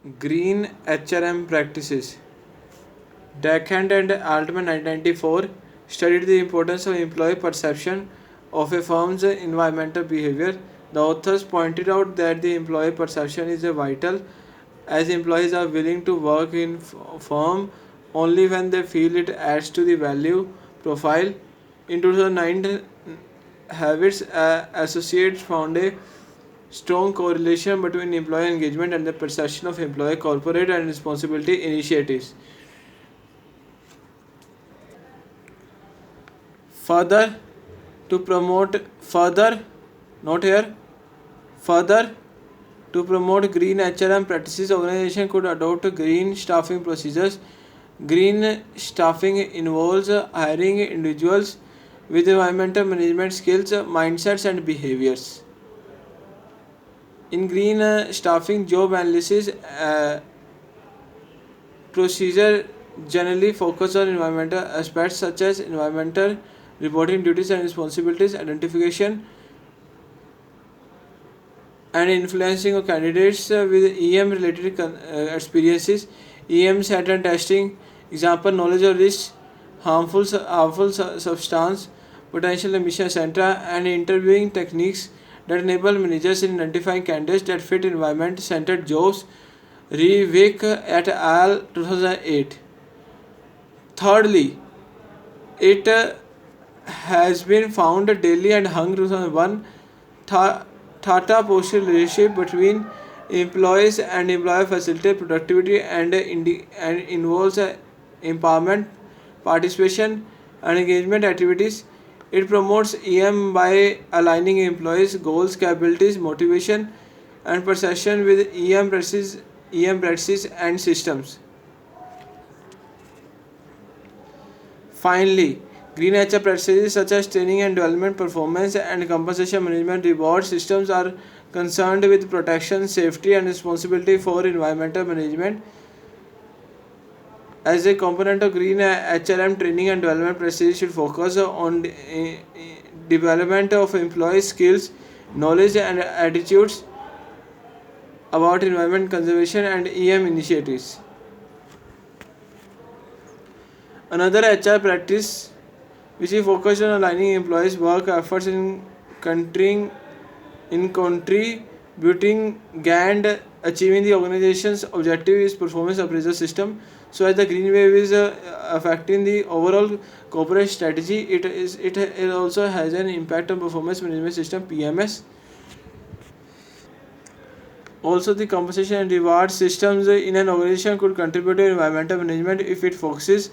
Green HRM practices. Deckhand and Altman 1994 studied the importance of employee perception of a firm's environmental behavior. The authors pointed out that the employee perception is vital as employees are willing to work in firm only when they feel it adds to the value profile. In 2009, Habits Associates found a strong correlation between employee engagement and the perception of employee corporate and responsibility initiatives. Further, to promote further, not here, further to promote green HRM practices, organization could adopt green staffing procedures. Green staffing involves hiring individuals with environmental management skills, mindsets, and behaviors. In green staffing, job analysis procedure generally focus on environmental aspects such as environmental reporting duties and responsibilities, identification and influencing of candidates with EM related experiences, EM Saturn testing, example knowledge of risk, harmful substance, potential emission, etc., and interviewing techniques that enable managers in identifying candidates that fit environment centered jobs. Revick et al. 2008. Thirdly, it has been found Delhi and Hung 2001 Tata posture relationship between employees and employer facilitate productivity and involves empowerment, participation, and engagement activities. It promotes EM by aligning employees' goals, capabilities, motivation, and perception with EM practices and systems. Finally, green HR practices such as training and development, performance and compensation management reward systems are concerned with protection, safety, and responsibility for environmental management. As a component of green HRM, training and development practices should focus on development of employee skills, knowledge, and attitudes about environment conservation and EM initiatives. Another HR practice which is focused on aligning employees' work efforts in contributing and achieving the organization's objective is performance appraisal system. So as the green wave is affecting the overall corporate strategy, it also has an impact on performance management system PMS. Also, the compensation and reward systems in an organization could contribute to environmental management if it focuses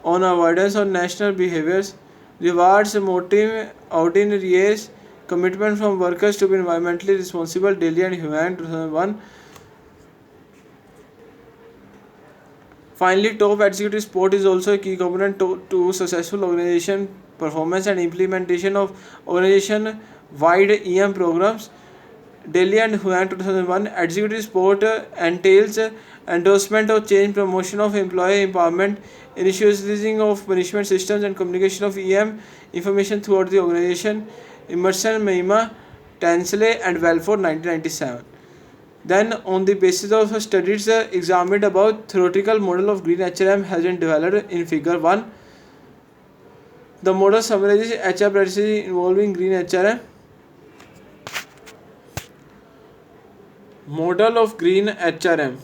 on avoidance of national behaviors, rewards motive ordinary commitment from workers to be environmentally responsible. Daily and Human 2001. Finally, top executive support is also a key component to successful organization performance and implementation of organization wide EM programs. Delhi and Huan 2001 executive support entails endorsement of change, promotion of employee empowerment, initializing of punishment systems, and communication of EM information throughout the organization. Emerson, Mahima, Tansley, and Welford 1997. Then, on the basis of studies examined about theoretical model of green HRM has been developed in Figure 1. The model summarizes HR practices involving green HRM. Model of green HRM.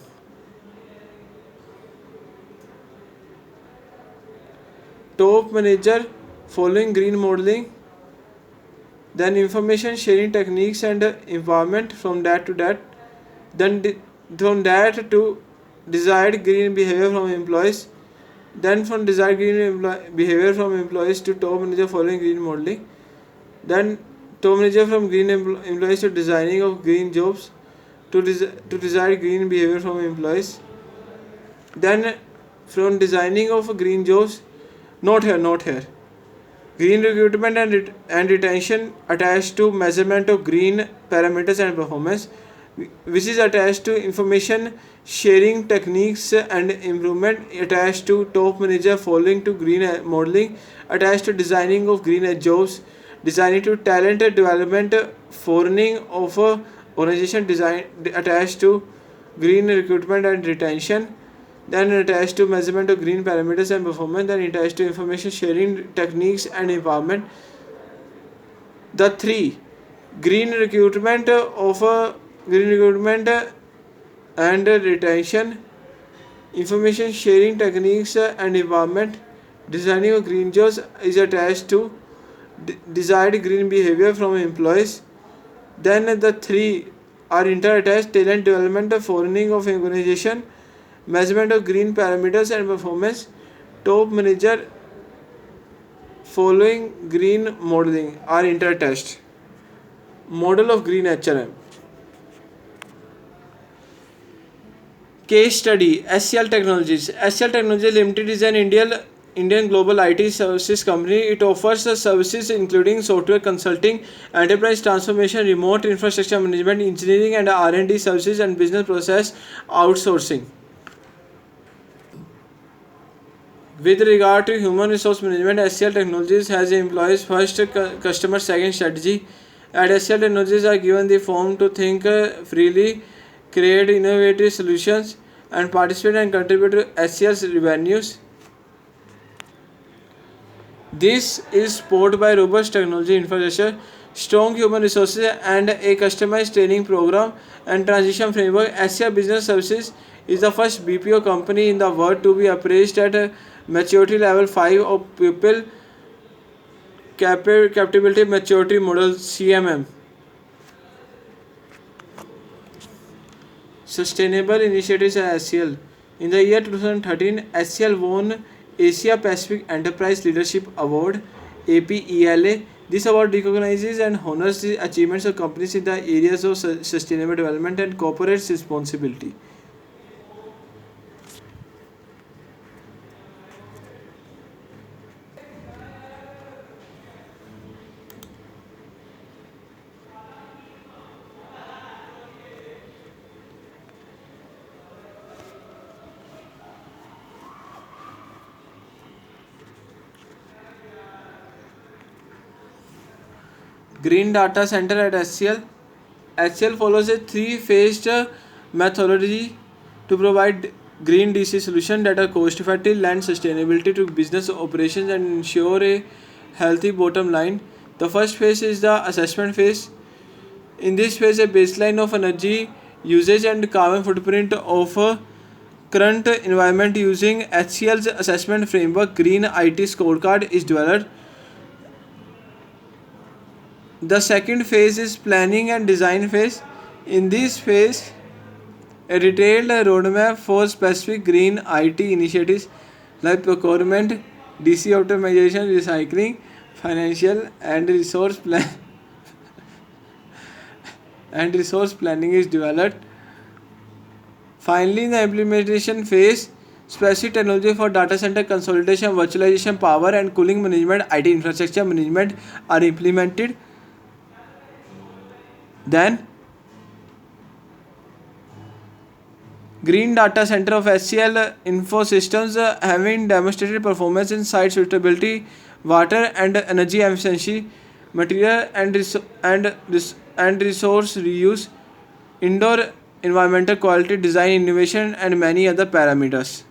Top manager following green modeling, then information sharing techniques and empowerment from that to that, then from that to desired green behavior from employees, then from desired green behavior from employees to top manager following green modeling, then top manager from green employees to designing of green jobs to desired green behavior from employees, then from designing of green jobs, not here. Green recruitment and retention attached to measurement of green parameters and performance, which is attached to information sharing techniques and improvement attached to top manager following to green modeling, attached to designing of green jobs, designing to talent development, foreigning of organization design attached to green recruitment and retention, then attached to measurement of green parameters and performance, then attached to information sharing techniques and empowerment. The three green recruitment green recruitment and retention, information sharing techniques and empowerment. Designing of green jobs is attached to desired green behavior from employees. Then the three are inter-attached: talent development, foreigning of organization, measurement of green parameters and performance. Top manager following green modeling are inter-attached. Model of green HRM. Case study: SCL Technologies. SCL Technologies Limited is an Indian global IT services company. It offers services including software consulting, enterprise transformation, remote infrastructure management, engineering and R&D services, and business process outsourcing. With regard to human resource management, SCL Technologies has employees first, customer second strategy. At SCL Technologies are given the form to think freely, create innovative solutions, and participate and contribute to SCL's revenues. This is supported by robust technology infrastructure, strong human resources, and a customized training program and transition framework. SCL Business Services is the first BPO company in the world to be appraised at maturity level 5 of People Capability Maturity Model (CMM). Sustainable initiatives at SCL. In the year 2013, SCL won Asia Pacific Enterprise Leadership Award (APELA). This award recognizes and honors the achievements of companies in the areas of sustainable development and corporate responsibility. Green Data Center at SCL. SCL follows a three-phased methodology to provide green DC solutions that are cost-effective, lend sustainability to business operations, and ensure a healthy bottom line. The first phase is the assessment phase. In this phase, a baseline of energy usage and carbon footprint of current environment using HCL's assessment framework Green IT Scorecard is developed. The second phase is planning and design phase. In this phase, a detailed roadmap for specific green IT initiatives like procurement, DC optimization, recycling, financial and resource planning is developed. Finally, in the implementation phase, specific technology for data center consolidation, virtualization, power and cooling management, IT infrastructure management are implemented. Then, Green Data Center of SCL Infosystems having demonstrated performance in site suitability, water and energy efficiency, material and resource reuse, indoor environmental quality, design innovation, and many other parameters.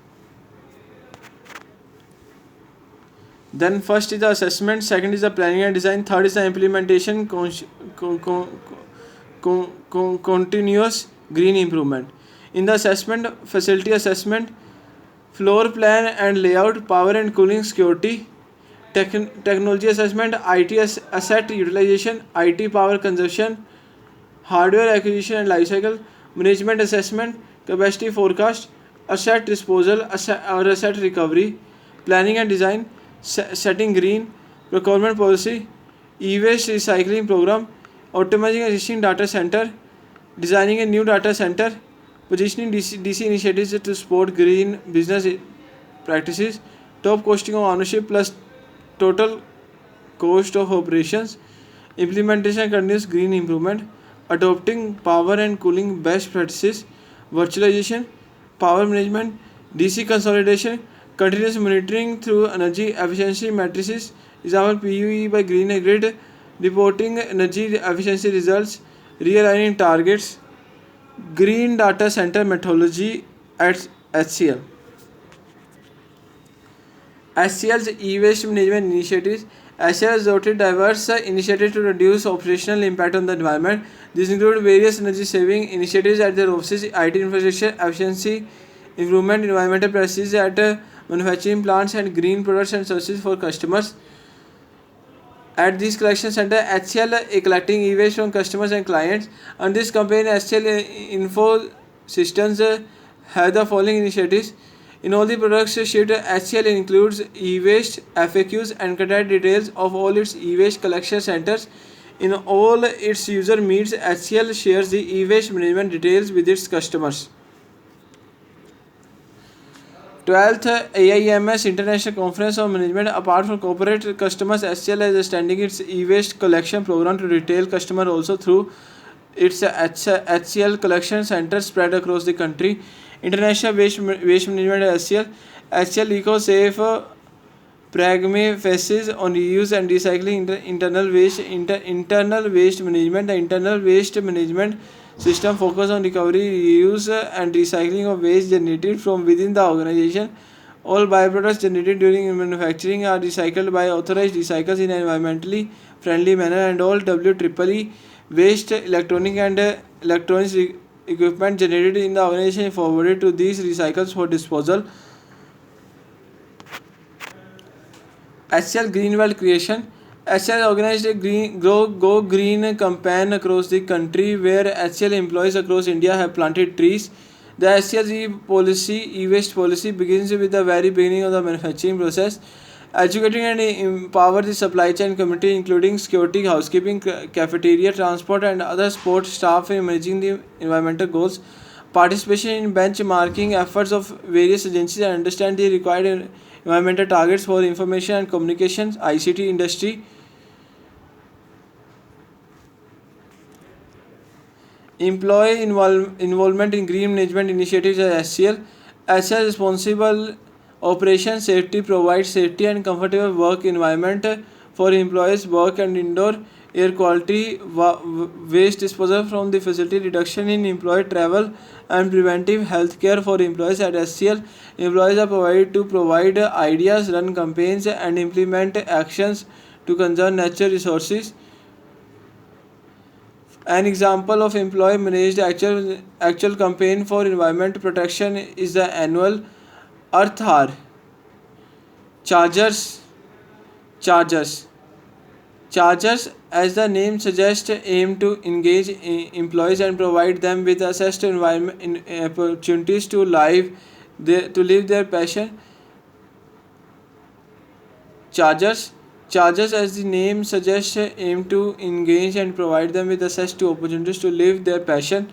Then first is the assessment, second is the planning and design, third is the implementation, continuous green improvement. In the assessment, facility assessment, floor plan and layout, power and cooling, security, technology assessment, IT asset utilization, IT power consumption, hardware acquisition and lifecycle, management assessment, capacity forecast, asset disposal or asset recovery, planning and design, setting green, procurement policy, e-waste recycling program, optimizing existing data center, designing a new data center, positioning DC initiatives to support green business practices, top costing of ownership plus total cost of operations, implementation continuous green improvement, adopting power and cooling best practices, virtualization, power management, DC consolidation, continuous monitoring through energy efficiency matrices, example PUE by Green Grid, reporting energy efficiency results, realigning targets, Green Data Center Methodology at HCL. HCL's e-waste management initiatives. HCL has adopted diverse initiatives to reduce operational impact on the environment. These include various energy-saving initiatives at their offices, IT infrastructure, efficiency improvement, environmental practices at manufacturing plants, and green products and services for customers. At this collection center, HCL is collecting e-waste from customers and clients. On this campaign, HCL Info Systems have the following initiatives. In all the products shipped, HCL includes e-waste FAQs and contact details of all its e-waste collection centers. In all its user meets, HCL shares the e-waste management details with its customers. 12th AIMS International Conference on Management. Apart from corporate customers, HCL is extending its e-waste collection program to retail customers also through its HCL collection centers spread across the country. International Waste Management HCL EcoSafe Pragme focuses on reuse and recycling internal waste management. The internal waste management system focuses on recovery, reuse, and recycling of waste generated from within the organization. All byproducts generated during manufacturing are recycled by authorized recyclers in an environmentally friendly manner, and all WEEE waste, electronics equipment generated in the organization is forwarded to these recyclers for disposal. HCL Greenbelt Creation. HCL organized a Go Green campaign across the country where HCL employees across India have planted trees. The HCL e-waste policy begins with the very beginning of the manufacturing process, educating and empower the supply chain community, including security, housekeeping, cafeteria, transport, and other support staff in managing the environmental goals. Participation in benchmarking efforts of various agencies and understand the required environmental targets for information and communications ICT industry. Employee involvement in green management initiatives at HCL. HCL responsible operation safety provides safety and comfortable work environment for employees, work and indoor air quality, waste disposal from the facility, reduction in employee travel, and preventive health care for employees at HCL. Employees are provided to provide ideas, run campaigns, and implement actions to conserve natural resources. An example of employee managed actual campaign for environment protection is the annual Earth Hour. Chargers, Chargers, as the name suggests, aim to engage employees and provide them with access to environment opportunities to live their passion. Chargers, as the name suggests, aim to engage and provide them with access to opportunities to live their passion.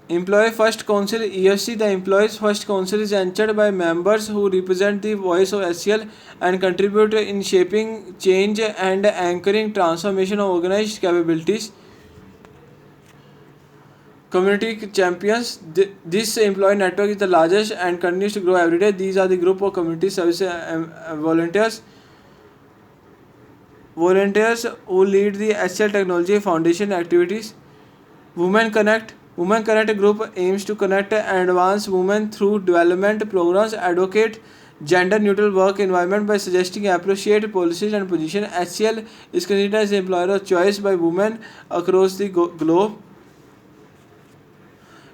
Employee First Council EFC. The Employees First Council is entered by members who represent the voice of HCL and contribute in shaping change and anchoring transformation of organized capabilities. Community champions. This employee network is the largest and continues to grow every day. These are the group of community service volunteers. Volunteers who lead the HCL Technology Foundation activities. Women Connect. Women Connect group aims to connect and advance women through development programs, advocate gender neutral work environment by suggesting appropriate policies and positions. HCL is considered as the employer of choice by women across the globe.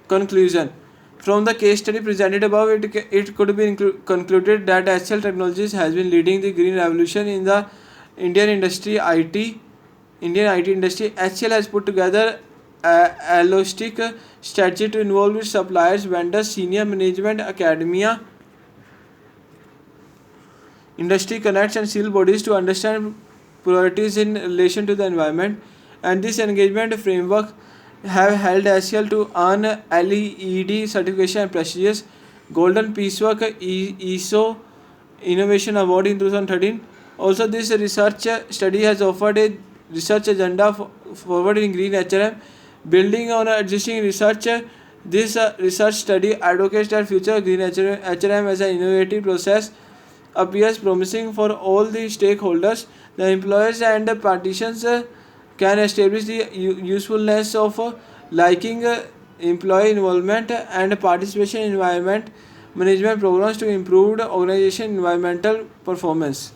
Conclusion. From the case study presented above, it could be concluded that HCL Technologies has been leading the green revolution in the Indian IT industry. HCL has put together a holistic strategy to involve its suppliers, vendors, senior management, academia, industry connects, and civil bodies to understand priorities in relation to the environment. And this engagement framework have held HCL to earn LEED certification and prestigious Golden Piecework ESO Innovation Award in 2013. Also, this research study has offered a research agenda forward in green HRM. Building on existing research, this research study advocates that future green HRM as an innovative process appears promising for all the stakeholders, the employees and the participants can establish the usefulness of liking employee involvement and participation in environment management programs to improve the organization environmental performance.